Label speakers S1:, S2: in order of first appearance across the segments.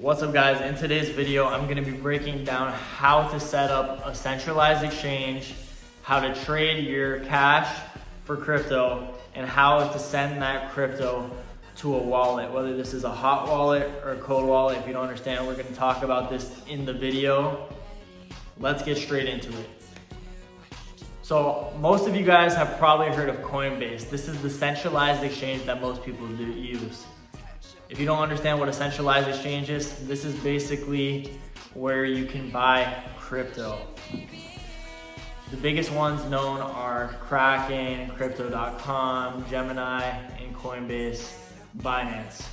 S1: What's up guys, in today's video I'm going to be breaking down how to set up a centralized exchange, how to trade your cash for crypto, and how to send that crypto to a wallet, whether this is a hot wallet or a cold wallet. If you don't understand, we're going to talk about this in the video. Let's get straight into it. So most of you guys have probably heard of Coinbase. This is the centralized exchange that most people do use. If you don't understand what a centralized exchange is, this is basically where you can buy crypto. The biggest ones known are Kraken, Crypto.com, Gemini, and Coinbase, Binance.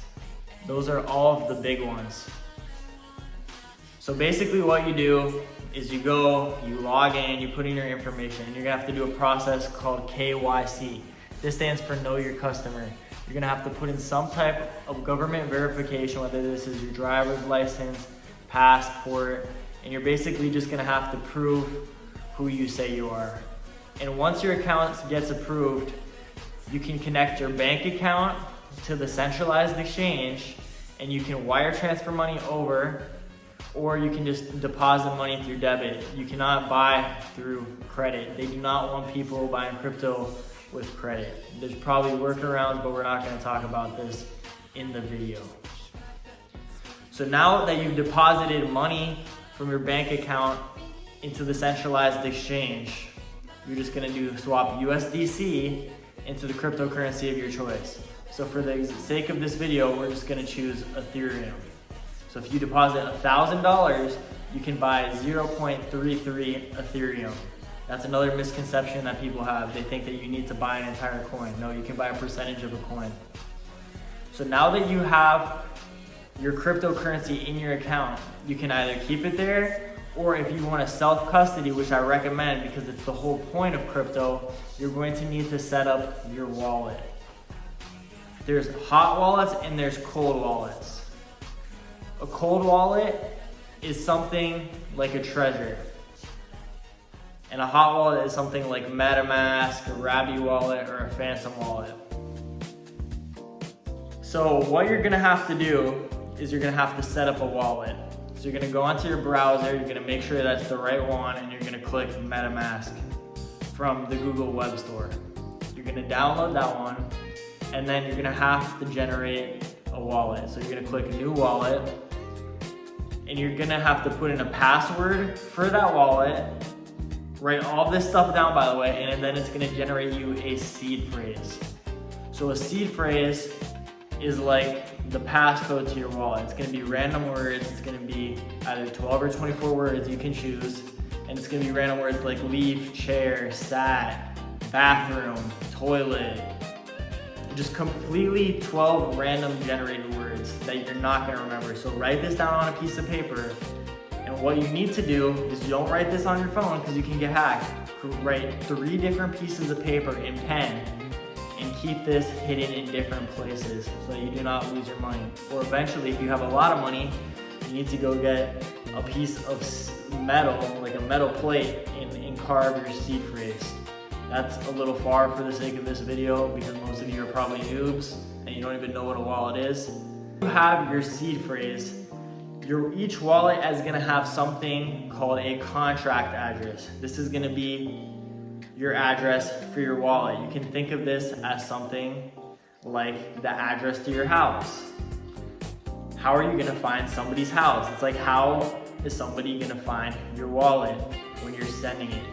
S1: Those are all of the big ones. So basically what you do is you go, you log in, you put in your information, and you're gonna have to do a process called KYC. This stands for Know Your Customer. You're gonna have to put in some type of government verification, whether this is your driver's license, passport, and you're basically just gonna have to prove who you say you are. And once your account gets approved, you can connect your bank account to the centralized exchange, and you can wire transfer money over, or you can just deposit money through debit. You cannot buy through credit. They do not want people buying crypto with credit. There's probably workarounds, but we're not going to talk about this in the video. So now that you've deposited money from your bank account into the centralized exchange, you're just going to swap USDC into the cryptocurrency of your choice. So for the sake of this video, we're just going to choose Ethereum. So if you deposit $1,000, you can buy 0.33 Ethereum. That's another misconception that people have. They think that you need to buy an entire coin. No, you can buy a percentage of a coin. So now that you have your cryptocurrency in your account, you can either keep it there, or if you want to self-custody, which I recommend because it's the whole point of crypto, you're going to need to set up your wallet. There's hot wallets and there's cold wallets. A cold wallet is something like a Trezor. And a hot wallet is something like MetaMask, a Rabby wallet, or a Phantom wallet. So what you're gonna have to do is you're gonna have to set up a wallet. So you're gonna go onto your browser, you're gonna make sure that's the right one, and you're gonna click MetaMask from the Google Web Store. You're gonna download that one, and then you're gonna have to generate a wallet. So you're gonna click New Wallet, and you're gonna have to put in a password for that wallet. Write all this stuff down, by the way, and then it's gonna generate you a seed phrase. So a seed phrase is like the passcode to your wallet. It's gonna be random words. It's gonna be either 12 or 24 words, you can choose. And it's gonna be random words like leaf, chair, sat, bathroom, toilet. Just completely 12 random generated words that you're not gonna remember. So write this down on a piece of paper. And what you need to do is you don't write this on your phone because you can get hacked. Write 3 different pieces of paper in pen and keep this hidden in different places so that you do not lose your money. Or eventually, if you have a lot of money, you need to go get a piece of metal, like a metal plate, and carve your seed phrase. That's a little far for the sake of this video because most of you are probably noobs and you don't even know what a wallet is. You have your seed phrase. Each wallet is gonna have something called a contract address. This is gonna be your address for your wallet. You can think of this as something like the address to your house. How are you gonna find somebody's house? It's like, how is somebody gonna find your wallet when you're sending it?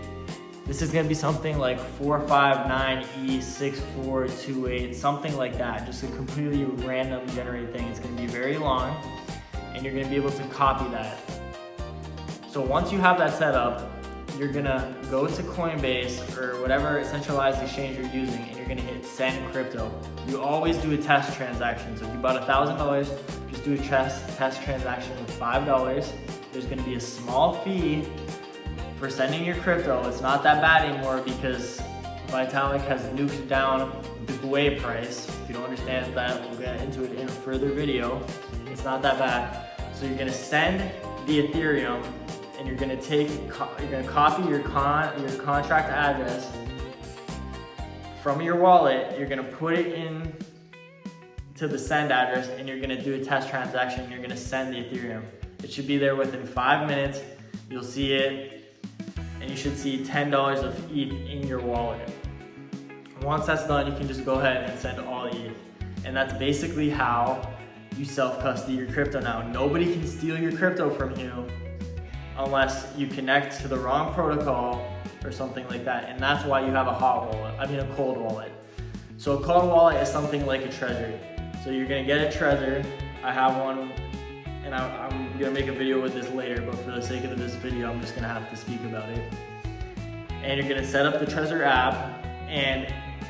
S1: This is gonna be something like 459E6428, something like that. Just a completely random generated thing. It's gonna be very long, and you're gonna be able to copy that. So once you have that set up, you're gonna go to Coinbase or whatever centralized exchange you're using, and you're gonna hit send crypto. You always do a test transaction. So if you bought $1,000, just do a test transaction with $5. There's gonna be a small fee for sending your crypto. It's not that bad anymore because Vitalik has nuked down the GUI price. If you don't understand that, we'll get into it in a further video. It's not that bad. So you're gonna send the Ethereum, and you're gonna copy your contract address from your wallet. You're gonna put it in to the send address and you're gonna do a test transaction and you're gonna send the Ethereum. It should be there within 5 minutes. You'll see it and you should see $10 of ETH in your wallet. Once that's done, you can just go ahead and send all ETH. And that's basically how you self-custody your crypto now. Nobody can steal your crypto from you unless you connect to the wrong protocol or something like that. And that's why you have a a cold wallet. So a cold wallet is something like a Trezor. So you're gonna get a Trezor. I have one, and I'm gonna make a video with this later, but for the sake of this video, I'm just gonna have to speak about it. And you're gonna set up the Trezor app, and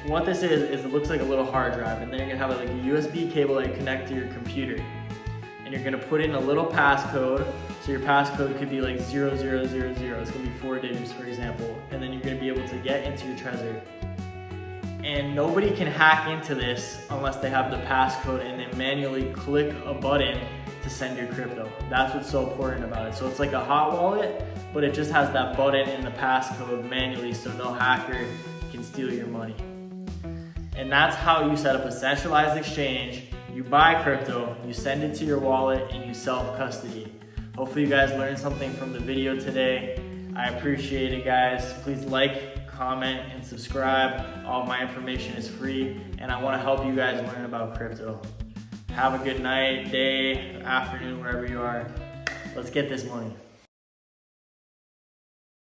S1: what this is it looks like a little hard drive, and then you're gonna have like a USB cable that you connect to your computer. And you're gonna put in a little passcode. So your passcode could be like 0000. It's gonna be 4 digits, for example. And then you're gonna be able to get into your Trezor. And nobody can hack into this unless they have the passcode and then manually click a button to send your crypto. That's what's so important about it. So it's like a hot wallet, but it just has that button and the passcode manually, so no hacker can steal your money. And that's how you set up a centralized exchange. You buy crypto, you send it to your wallet, and you self-custody. Hopefully you guys learned something from the video today. I appreciate it, guys. Please like, comment, and subscribe. All of my information is free, and I want to help you guys learn about crypto. Have a good night, day, afternoon, wherever you are. Let's get this money.